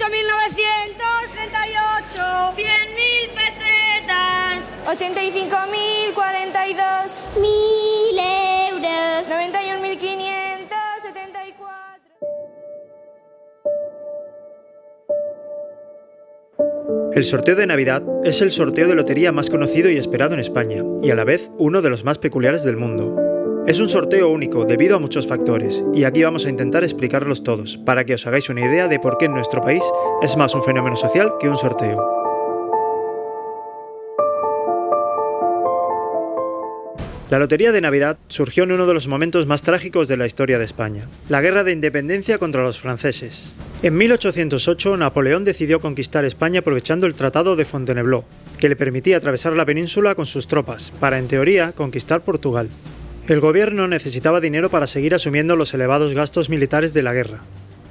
38.938. 100.000 pesetas. 85.042.000 euros. 91.574. El sorteo de Navidad es el sorteo de lotería más conocido y esperado en España, y a la vez uno de los más peculiares del mundo. Es un sorteo único debido a muchos factores, y aquí vamos a intentar explicarlos todos, para que os hagáis una idea de por qué en nuestro país es más un fenómeno social que un sorteo. La Lotería de Navidad surgió en uno de los momentos más trágicos de la historia de España, la Guerra de Independencia contra los franceses. En 1808, Napoleón decidió conquistar España aprovechando el Tratado de Fontainebleau, que le permitía atravesar la península con sus tropas, para, en teoría, conquistar Portugal. El gobierno necesitaba dinero para seguir asumiendo los elevados gastos militares de la guerra.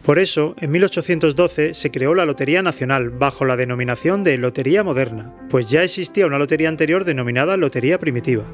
Por eso, en 1812 se creó la Lotería Nacional, bajo la denominación de Lotería Moderna, pues ya existía una lotería anterior denominada Lotería Primitiva.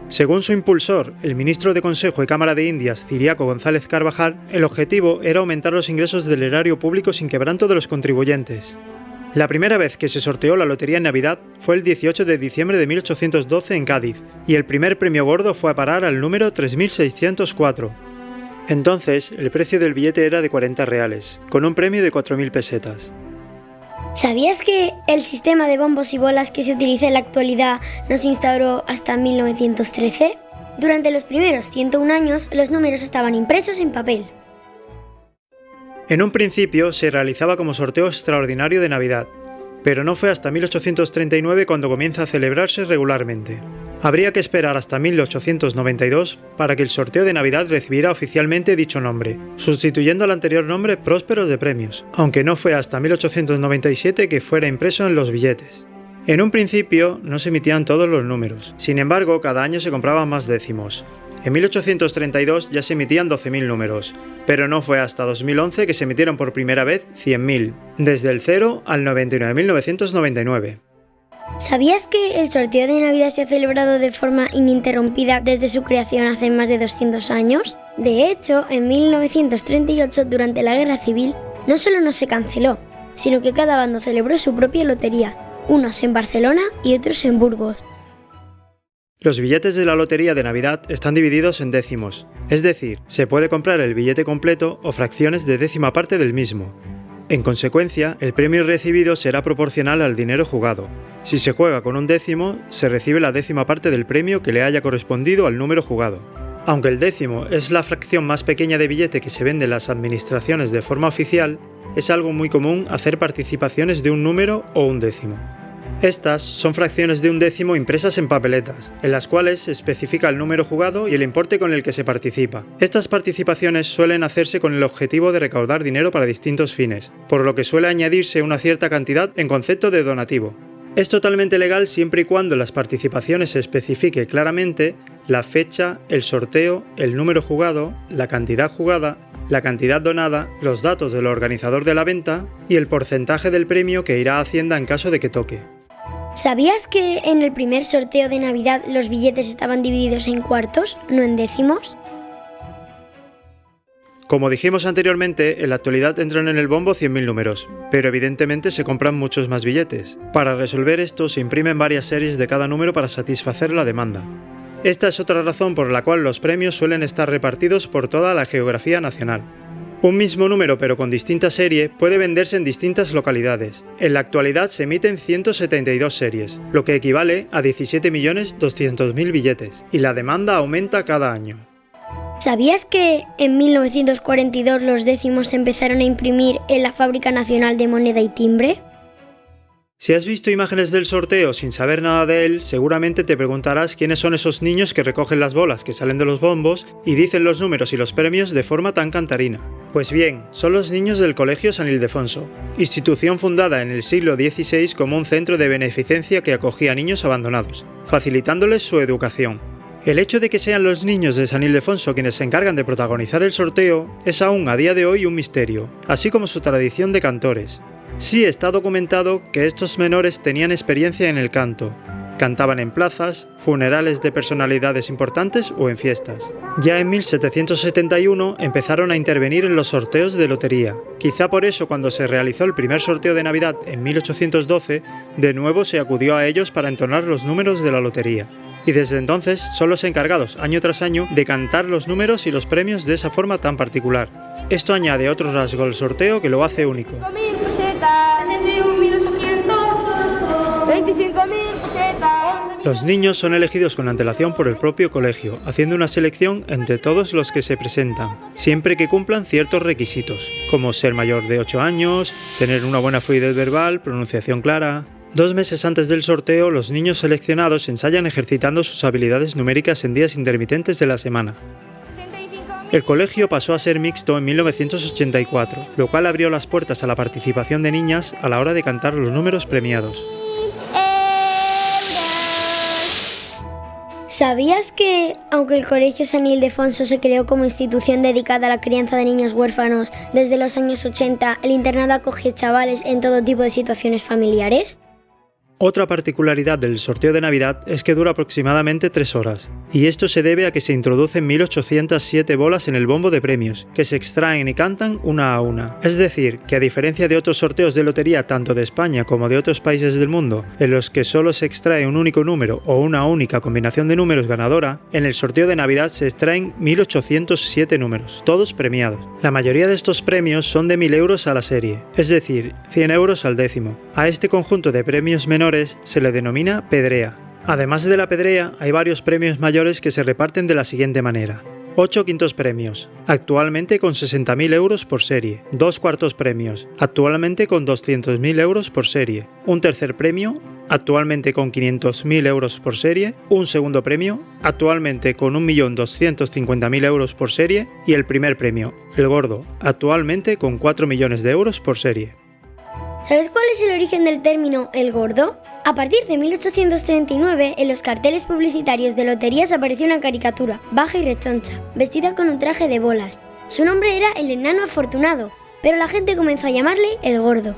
Según su impulsor, el ministro de Consejo y Cámara de Indias, Ciriaco González Carvajal, el objetivo era aumentar los ingresos del erario público sin quebranto de los contribuyentes. La primera vez que se sorteó la Lotería en Navidad fue el 18 de diciembre de 1812 en Cádiz, y el primer premio gordo fue a parar al número 3604. Entonces, el precio del billete era de 40 reales, con un premio de 4.000 pesetas. ¿Sabías que el sistema de bombos y bolas que se utiliza en la actualidad no se instauró hasta 1913? Durante los primeros 101 años, los números estaban impresos en papel. En un principio se realizaba como sorteo extraordinario de Navidad, pero no fue hasta 1839 cuando comienza a celebrarse regularmente. Habría que esperar hasta 1892 para que el sorteo de Navidad recibiera oficialmente dicho nombre, sustituyendo al anterior nombre Prósperos de Premios, aunque no fue hasta 1897 que fuera impreso en los billetes. En un principio no se emitían todos los números, sin embargo cada año se compraban más décimos. En 1832 ya se emitían 12.000 números, pero no fue hasta 2011 que se emitieron por primera vez 100.000, desde el 0 al 99.999. ¿Sabías que el sorteo de Navidad se ha celebrado de forma ininterrumpida desde su creación hace más de 200 años? De hecho, en 1938, durante la Guerra Civil, no solo no se canceló, sino que cada bando celebró su propia lotería, unos en Barcelona y otros en Burgos. Los billetes de la Lotería de Navidad están divididos en décimos, es decir, se puede comprar el billete completo o fracciones de décima parte del mismo. En consecuencia, el premio recibido será proporcional al dinero jugado. Si se juega con un décimo, se recibe la décima parte del premio que le haya correspondido al número jugado. Aunque el décimo es la fracción más pequeña de billete que se vende en las administraciones de forma oficial, es algo muy común hacer participaciones de un número o un décimo. Estas son fracciones de un décimo impresas en papeletas, en las cuales se especifica el número jugado y el importe con el que se participa. Estas participaciones suelen hacerse con el objetivo de recaudar dinero para distintos fines, por lo que suele añadirse una cierta cantidad en concepto de donativo. Es totalmente legal siempre y cuando en las participaciones se especifique claramente la fecha, el sorteo, el número jugado, la cantidad jugada, la cantidad donada, los datos del organizador de la venta y el porcentaje del premio que irá a Hacienda en caso de que toque. ¿Sabías que en el primer sorteo de Navidad los billetes estaban divididos en cuartos, no en décimos? Como dijimos anteriormente, en la actualidad entran en el bombo 100.000 números, pero evidentemente se compran muchos más billetes. Para resolver esto se imprimen varias series de cada número para satisfacer la demanda. Esta es otra razón por la cual los premios suelen estar repartidos por toda la geografía nacional. Un mismo número pero con distinta serie puede venderse en distintas localidades. En la actualidad se emiten 172 series, lo que equivale a 17.200.000 billetes, y la demanda aumenta cada año. ¿Sabías que en 1942 los décimos se empezaron a imprimir en la Fábrica Nacional de Moneda y Timbre? Si has visto imágenes del sorteo sin saber nada de él, seguramente te preguntarás quiénes son esos niños que recogen las bolas que salen de los bombos y dicen los números y los premios de forma tan cantarina. Pues bien, son los niños del Colegio San Ildefonso, institución fundada en el siglo XVI como un centro de beneficencia que acogía a niños abandonados, facilitándoles su educación. El hecho de que sean los niños de San Ildefonso quienes se encargan de protagonizar el sorteo es aún a día de hoy un misterio, así como su tradición de cantores. Sí está documentado que estos menores tenían experiencia en el canto, Cantaban en plazas, funerales de personalidades importantes o en fiestas. Ya en 1771 empezaron a intervenir en los sorteos de lotería. Quizá por eso cuando se realizó el primer sorteo de Navidad en 1812, de nuevo se acudió a ellos para entonar los números de la lotería. Y desde entonces son los encargados, año tras año, de cantar los números y los premios de esa forma tan particular. Esto añade otro rasgo al sorteo que lo hace único. 5.000 pesetas, 61.800, 25.000 pesetas. Los niños son elegidos con antelación por el propio colegio, haciendo una selección entre todos los que se presentan, siempre que cumplan ciertos requisitos, como ser mayor de 8 años, tener una buena fluidez verbal, pronunciación clara. 2 meses antes del sorteo, los niños seleccionados ensayan ejercitando sus habilidades numéricas en días intermitentes de la semana. El colegio pasó a ser mixto en 1984, lo cual abrió las puertas a la participación de niñas a la hora de cantar los números premiados. ¿Sabías que, aunque el Colegio San Ildefonso se creó como institución dedicada a la crianza de niños huérfanos, desde los años 80 el internado acoge chavales en todo tipo de situaciones familiares? Otra particularidad del sorteo de Navidad es que dura aproximadamente 3 horas, y esto se debe a que se introducen 1807 bolas en el bombo de premios, que se extraen y cantan una a una. Es decir, que a diferencia de otros sorteos de lotería tanto de España como de otros países del mundo, en los que solo se extrae un único número o una única combinación de números ganadora, en el sorteo de Navidad se extraen 1807 números, todos premiados. La mayoría de estos premios son de 1.000 euros a la serie, es decir, 100 euros al décimo. A este conjunto de premios menores se le denomina pedrea. Además de la pedrea, hay varios premios mayores que se reparten de la siguiente manera. 8 quintos premios, actualmente con 60.000 euros por serie. 2 cuartos premios, actualmente con 200.000 euros por serie. Un tercer premio, actualmente con 500.000 euros por serie. Un segundo premio, actualmente con 1.250.000 euros por serie. Y el primer premio, el gordo, actualmente con 4 millones de euros por serie. ¿Sabes cuál es el origen del término el gordo? A partir de 1839, en los carteles publicitarios de loterías apareció una caricatura, baja y rechoncha, vestida con un traje de bolas. Su nombre era el enano afortunado, pero la gente comenzó a llamarle el gordo.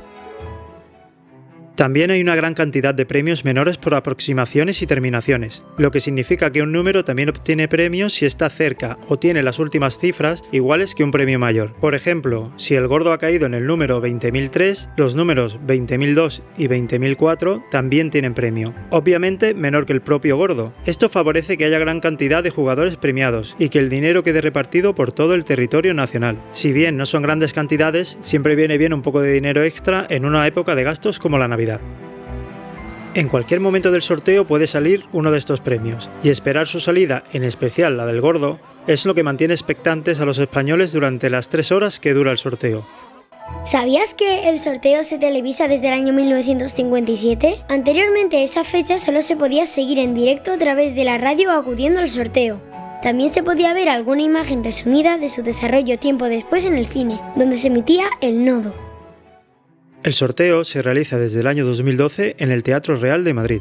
También hay una gran cantidad de premios menores por aproximaciones y terminaciones, lo que significa que un número también obtiene premios si está cerca o tiene las últimas cifras iguales que un premio mayor. Por ejemplo, si el gordo ha caído en el número 20.003, los números 20.002 y 20.004 también tienen premio, obviamente menor que el propio gordo. Esto favorece que haya gran cantidad de jugadores premiados y que el dinero quede repartido por todo el territorio nacional. Si bien no son grandes cantidades, siempre viene bien un poco de dinero extra en una época de gastos como la Navidad. En cualquier momento del sorteo puede salir uno de estos premios, y esperar su salida, en especial la del gordo, es lo que mantiene expectantes a los españoles durante las 3 horas que dura el sorteo. ¿Sabías que el sorteo se televisa desde el año 1957? Anteriormente a esa fecha solo se podía seguir en directo a través de la radio acudiendo al sorteo. También se podía ver alguna imagen resumida de su desarrollo tiempo después en el cine, donde se emitía El Nodo. El sorteo se realiza desde el año 2012 en el Teatro Real de Madrid.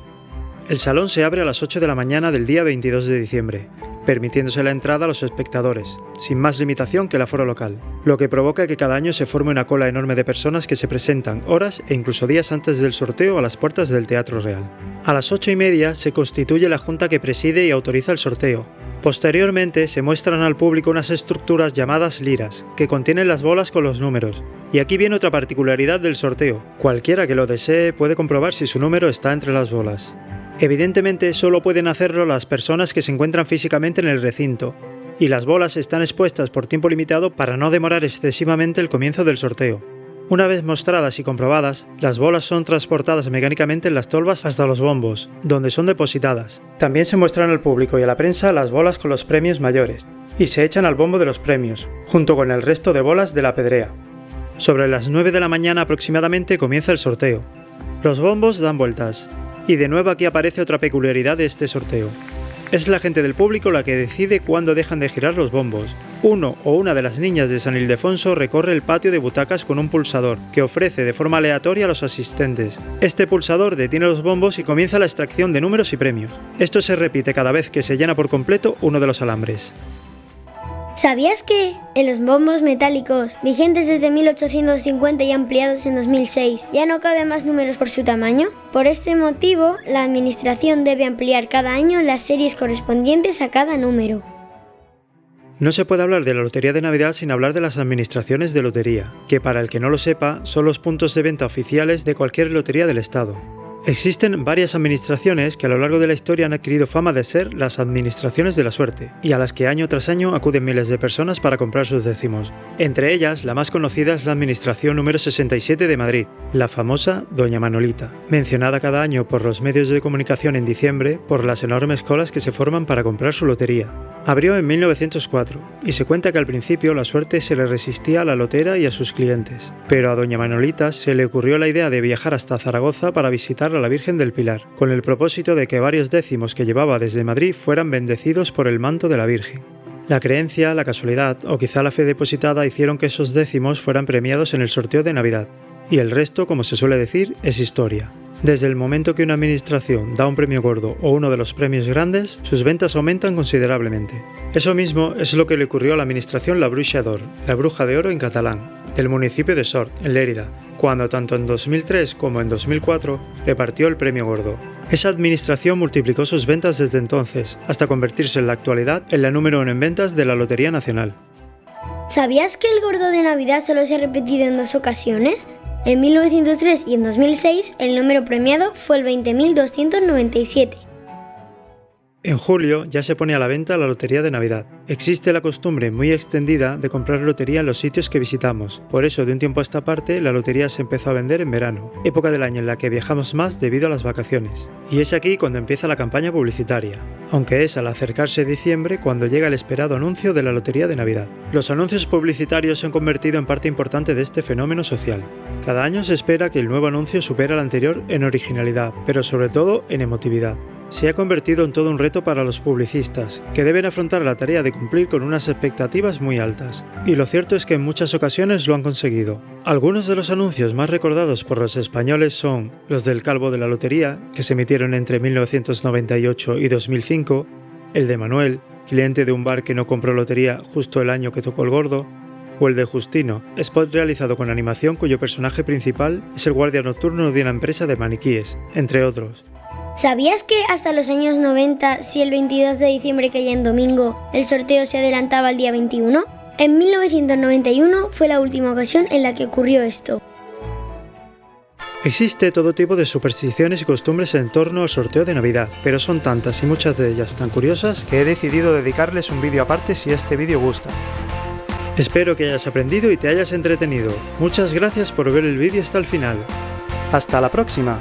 El salón se abre a las 8 de la mañana del día 22 de diciembre, permitiéndose la entrada a los espectadores, sin más limitación que el aforo local, lo que provoca que cada año se forme una cola enorme de personas que se presentan horas e incluso días antes del sorteo a las puertas del Teatro Real. A las 8:30 se constituye la junta que preside y autoriza el sorteo. Posteriormente se muestran al público unas estructuras llamadas liras, que contienen las bolas con los números. Y aquí viene otra particularidad del sorteo. Cualquiera que lo desee puede comprobar si su número está entre las bolas. Evidentemente solo pueden hacerlo las personas que se encuentran físicamente en el recinto, y las bolas están expuestas por tiempo limitado para no demorar excesivamente el comienzo del sorteo. Una vez mostradas y comprobadas, las bolas son transportadas mecánicamente en las tolvas hasta los bombos, donde son depositadas. También se muestran al público y a la prensa las bolas con los premios mayores, y se echan al bombo de los premios, junto con el resto de bolas de la pedrea. Sobre las 9 de la mañana aproximadamente comienza el sorteo. Los bombos dan vueltas, y de nuevo aquí aparece otra peculiaridad de este sorteo. Es la gente del público la que decide cuándo dejan de girar los bombos. Uno o una de las niñas de San Ildefonso recorre el patio de butacas con un pulsador, que ofrece de forma aleatoria a los asistentes. Este pulsador detiene los bombos y comienza la extracción de números y premios. Esto se repite cada vez que se llena por completo uno de los alambres. ¿Sabías que en los bombos metálicos, vigentes desde 1850 y ampliados en 2006, ya no caben más números por su tamaño? Por este motivo, la Administración debe ampliar cada año las series correspondientes a cada número. No se puede hablar de la Lotería de Navidad sin hablar de las administraciones de lotería, que para el que no lo sepa, son los puntos de venta oficiales de cualquier lotería del Estado. Existen varias administraciones que a lo largo de la historia han adquirido fama de ser las administraciones de la suerte, y a las que año tras año acuden miles de personas para comprar sus décimos. Entre ellas, la más conocida es la Administración número 67 de Madrid, la famosa Doña Manolita, mencionada cada año por los medios de comunicación en diciembre por las enormes colas que se forman para comprar su lotería. Abrió en 1904, y se cuenta que al principio la suerte se le resistía a la lotera y a sus clientes, pero a Doña Manolita se le ocurrió la idea de viajar hasta Zaragoza para visitar a la Virgen del Pilar, con el propósito de que varios décimos que llevaba desde Madrid fueran bendecidos por el manto de la Virgen. La creencia, la casualidad o quizá la fe depositada hicieron que esos décimos fueran premiados en el sorteo de Navidad, y el resto, como se suele decir, es historia. Desde el momento que una administración da un premio gordo o uno de los premios grandes, sus ventas aumentan considerablemente. Eso mismo es lo que le ocurrió a la administración La Bruixa d'Or, la Bruja de Oro en catalán, del municipio de Sort, en Lérida, cuando tanto en 2003 como en 2004 repartió el premio gordo. Esa administración multiplicó sus ventas desde entonces, hasta convertirse en la actualidad en la número 1 en ventas de la Lotería Nacional. ¿Sabías que el gordo de Navidad solo se ha repetido en 2 ocasiones? En 1903 y en 2006 el número premiado fue el 20.297. En julio ya se pone a la venta la Lotería de Navidad. Existe la costumbre muy extendida de comprar lotería en los sitios que visitamos. Por eso, de un tiempo a esta parte, la lotería se empezó a vender en verano, época del año en la que viajamos más debido a las vacaciones. Y es aquí cuando empieza la campaña publicitaria, aunque es al acercarse diciembre cuando llega el esperado anuncio de la Lotería de Navidad. Los anuncios publicitarios se han convertido en parte importante de este fenómeno social. Cada año se espera que el nuevo anuncio supere al anterior en originalidad, pero sobre todo en emotividad. Se ha convertido en todo un reto para los publicistas, que deben afrontar la tarea de cumplir con unas expectativas muy altas. Y lo cierto es que en muchas ocasiones lo han conseguido. Algunos de los anuncios más recordados por los españoles son los del Calvo de la Lotería, que se emitieron entre 1998 y 2005, el de Manuel, cliente de un bar que no compró lotería justo el año que tocó el gordo, o el de Justino, spot realizado con animación cuyo personaje principal es el guardia nocturno de una empresa de maniquíes, entre otros. ¿Sabías que hasta los años 90, si el 22 de diciembre caía en domingo, el sorteo se adelantaba al día 21? En 1991 fue la última ocasión en la que ocurrió esto. Existe todo tipo de supersticiones y costumbres en torno al sorteo de Navidad, pero son tantas y muchas de ellas tan curiosas que he decidido dedicarles un vídeo aparte si este vídeo gusta. Espero que hayas aprendido y te hayas entretenido. Muchas gracias por ver el vídeo hasta el final. ¡Hasta la próxima!